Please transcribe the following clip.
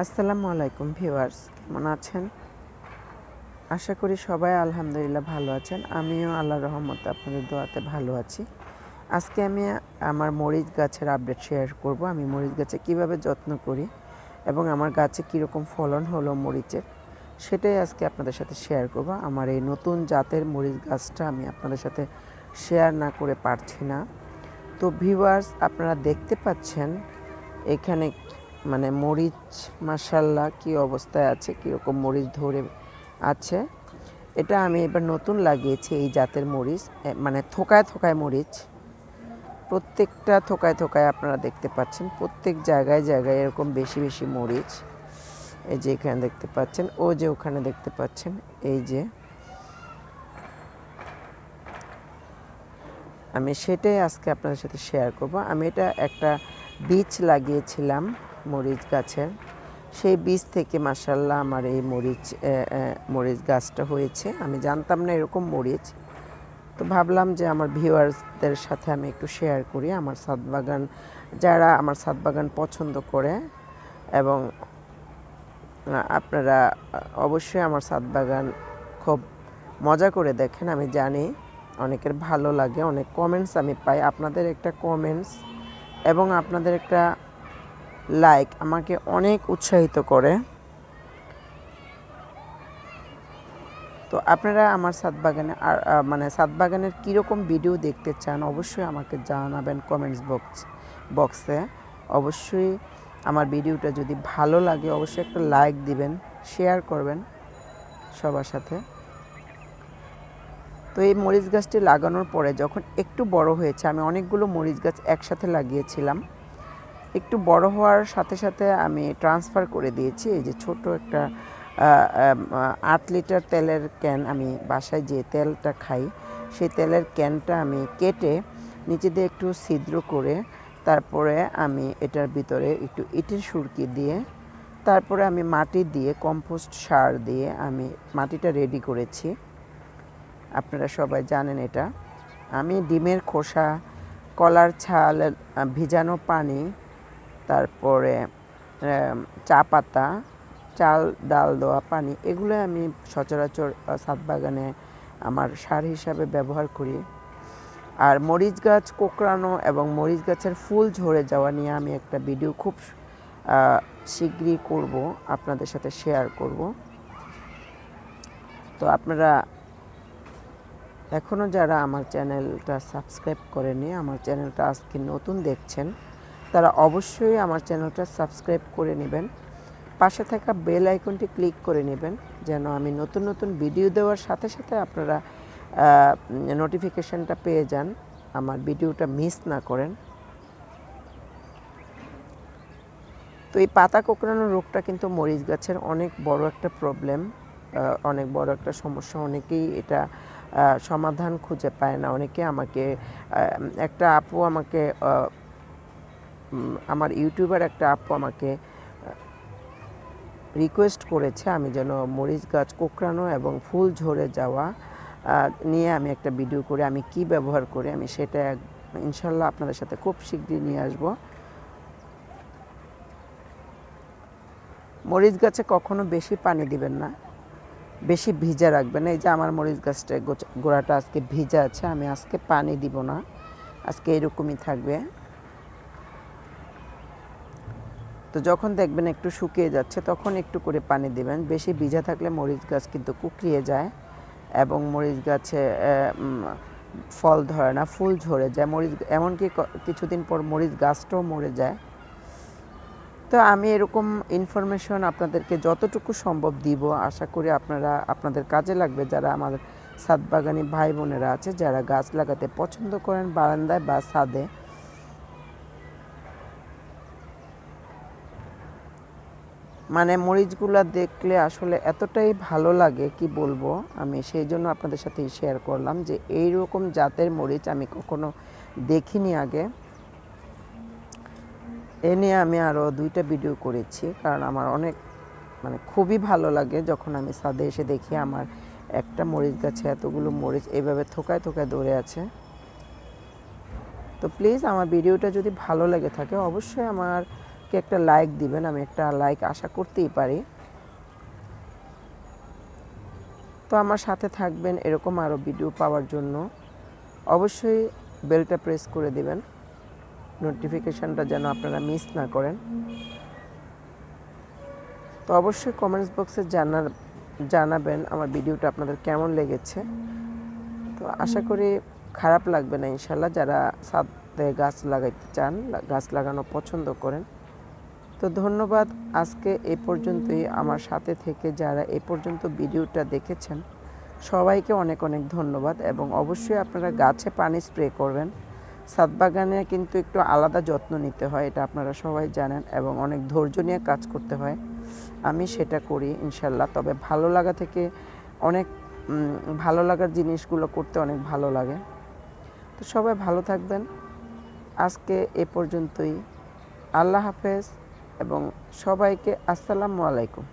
আসসালামু আলাইকুম ভিউয়ার্স, কেমন আছেন? আশা করি সবাই আলহামদুলিল্লাহ ভালো আছেন। আমিও আল্লাহর রহমতে আপনাদের দোয়াতে ভালো আছি। আজকে আমি আমার মরিচ গাছের আপডেট শেয়ার করব। আমি মরিচ গাছে কিভাবে যত্ন করি এবং আমার গাছে কীরকম ফলন হলো মরিচের, সেটাই আজকে আপনাদের সাথে শেয়ার করব। আমার এই নতুন জাতের মরিচ গাছটা আমি আপনাদের সাথে শেয়ার না করে পারছি না। তো ভিউয়ার্স, আপনারা দেখতে পাচ্ছেন এখানে মরিচ মাশাআল্লাহ কি অবস্থায় আছে, কীরকম মরিচ ধরে আছে। এটা আমি এবার নতুন লাগিয়েছি এই জাতের মরিচ, থোকায় থোকায় মরিচ, প্রত্যেকটা থোকায় থোকায় আপনারা দেখতে পাচ্ছেন। প্রত্যেক জায়গায় জায়গায় এরকম বেশি বেশি মরিচ। এই যে এখানে দেখতে পাচ্ছেন, ও যে ওখানে দেখতে পাচ্ছেন, এই যে আমি সেটাই আজকে আপনাদের সাথে শেয়ার করব। আমি এটা একটা বীজ লাগিয়েছিলাম মরিচ গাছের, সেই বীজ থেকে মাশাআল্লাহ আমার এই মরিচ গাছটা হয়েছে। আমি জানতাম না এরকম মরিচ, তো ভাবলাম যে আমার ভিউয়ার্সদের সাথে আমি একটু শেয়ার করি। আমার ছাদ বাগান, যারা আমার ছাদ বাগান পছন্দ করে, এবং আপনারা অবশ্যই আমার ছাদ বাগান খুব মজা করে দেখেন। আমি জানি অনেকের ভালো লাগে, অনেক কমেন্টস আমি পাই। আপনাদের একটা কমেন্টস এবং আপনাদের একটা লাইক আমাকে অনেক উৎসাহিত করে। তো আপনারা আমার ছাদ বাগানে ছাদ বাগানের কীরকম ভিডিও দেখতে চান অবশ্যই আমাকে জানাবেন কমেন্টস বক্সে। অবশ্যই আমার ভিডিওটা যদি ভালো লাগে অবশ্যই একটা লাইক দিবেন, শেয়ার করবেন সবার সাথে। তো এই মরিচ গাছটি লাগানোর পরে যখন একটু বড় হয়েছে, আমি অনেকগুলো মরিচ গাছ একসাথে লাগিয়েছিলাম। একটু বড় হওয়ার সাথে সাথে আমি ট্রান্সফার করে দিয়েছি। এই যে ছোট একটা 8 লিটার তেলের ক্যান, আমি বাসায় যে তেলটা খাই সেই তেলের ক্যানটা আমি কেটে নিচে দিয়ে একটু ছিদ্র করে, তারপরে আমি এটার ভিতরে একটু ইটের সুরকি দিয়ে, তারপরে আমি মাটি দিয়ে কম্পোস্ট সার দিয়ে আমি মাটিটা রেডি করেছি। আপনারা সবাই জানেন এটা। আমি ডিমের খোসা, কলার ছাল, ভিজানো পানি, তারপরে চা পাতা, চাল ডাল দেওয়া পানি, এগুলো আমি সচরাচর ছাদ বাগানে আমার সার হিসাবে ব্যবহার করি। আর মরিচ গাছ কোঁকড়ানো এবং মরিচ গাছের ফুল ঝরে যাওয়া নিয়ে আমি একটা ভিডিও খুব শীঘ্রই করব, আপনাদের সাথে শেয়ার করব। তো আপনারা এখনও যারা আমার চ্যানেলটা সাবস্ক্রাইব করেনি, আমার চ্যানেলটা আজকে নতুন দেখছেন, তারা অবশ্যই আমার চ্যানেলটা সাবস্ক্রাইব করে নেবেন। পাশে থাকা বেল আইকনটি ক্লিক করে নেবেন, যেন আমি নতুন নতুন ভিডিও দেওয়ার সাথে সাথে আপনারা নোটিফিকেশানটা পেয়ে যান, আমার ভিডিওটা মিস না করেন। তো এই পাতা কোঁকড়ানো রোগটা কিন্তু মরিচ গাছের অনেক বড় একটা প্রবলেম, অনেক বড় একটা সমস্যা। অনেকেই এটা সমাধান খুঁজে পায় না। অনেকে আমাকে, একটা আপু আমাকে, আমার ইউটিউবার একটা আপু আমাকে রিকোয়েস্ট করেছে আমি যেন মরিচ গাছ কোঁকড়ানো এবং ফুল ঝরে যাওয়া নিয়ে আমি একটা ভিডিও করে আমি কি ব্যবহার করি, আমি সেটা ইনশাল্লাহ আপনাদের সাথে খুব শীঘ্রই নিয়ে আসব। মরিচ গাছে কখনো বেশি পানি দিবেন না, বেশি ভিজা রাখবেন না। এই যে আমার মরিচ গাছটা গোড়াটা আজকে ভিজা আছে, আমি আজকে পানি দিব না, আজকে এরকমই থাকবে। তো যখন দেখবেন একটু শুকিয়ে যাচ্ছে তখন একটু করে পানি দিবেন। বেশি ভিজা থাকলে মরিচ গাছ কিন্তু কুকড়িয়ে যায় এবং মরিচ গাছে ফল ধরে না, ফুল ঝরে যায়, এমনকি কিছুদিন পর মরিচ গাছটাও মরে যায়। তো আমি এরকম ইনফরমেশন আপনাদেরকে যতটুকু সম্ভব দিব, আশা করি আপনাদের কাজে লাগবে। যারা আমার ছাদ বাগানি ভাই বোনেরা আছে, যারা গাছ লাগাতে পছন্দ করেন বারান্দায় বা ছাদে, মরিচগুলো দেখলে আসলে এতটাই ভালো লাগে কি বলবো। আমি সেই জন্য আপনাদের সাথে শেয়ার করলাম যে এইরকম জাতের মরিচ আমি কখনো দেখিনি আগে। এ নিয়ে আমি আরও 2টা ভিডিও করেছি, কারণ আমার অনেক খুবই ভালো লাগে যখন আমি ছাদে এসে দেখি আমার একটা মরিচ গাছে এতগুলো মরিচ এইভাবে থোকায় থোকায় ধরে আছে। তো প্লিজ আমার ভিডিওটা যদি ভালো লেগে থাকে অবশ্যই আমার কে একটা লাইক দিবেন, আমি একটা লাইক আশা করতেই পারি। তো আমার সাথে থাকবেন এরকম আরও ভিডিও পাওয়ার জন্য। অবশ্যই বেলটা প্রেস করে দিবেন, নোটিফিকেশানটা যেন আপনারা মিস না করেন। তো অবশ্যই কমেন্টস বক্সে জানাবেন আমার ভিডিওটা আপনাদের কেমন লেগেছে। তো আশা করি খারাপ লাগবে না ইনশাল্লাহ, যারা ছাদে গাছ লাগাইতে চান, গাছ লাগানো পছন্দ করেন। তো ধন্যবাদ, আজকে এই পর্যন্তই। আমার সাথে থেকে যারা এ পর্যন্ত ভিডিওটা দেখেছেন সবাইকে অনেক অনেক ধন্যবাদ। এবং অবশ্যই আপনারা গাছে পানি স্প্রে করবেন। ছাদ বাগানে কিন্তু একটু আলাদা যত্ন নিতে হয়, এটা আপনারা সবাই জানেন, এবং অনেক ধৈর্য নিয়ে কাজ করতে হয়। আমি সেটা করি ইনশাল্লাহ। তবে ভালো লাগা থেকে অনেক ভালো লাগার জিনিসগুলো করতে অনেক ভালো লাগে। তো সবাই ভালো থাকবেন। আজকে এ পর্যন্তই। আল্লাহ হাফেজ এবং সবাইকে আসসালামু আলাইকুম।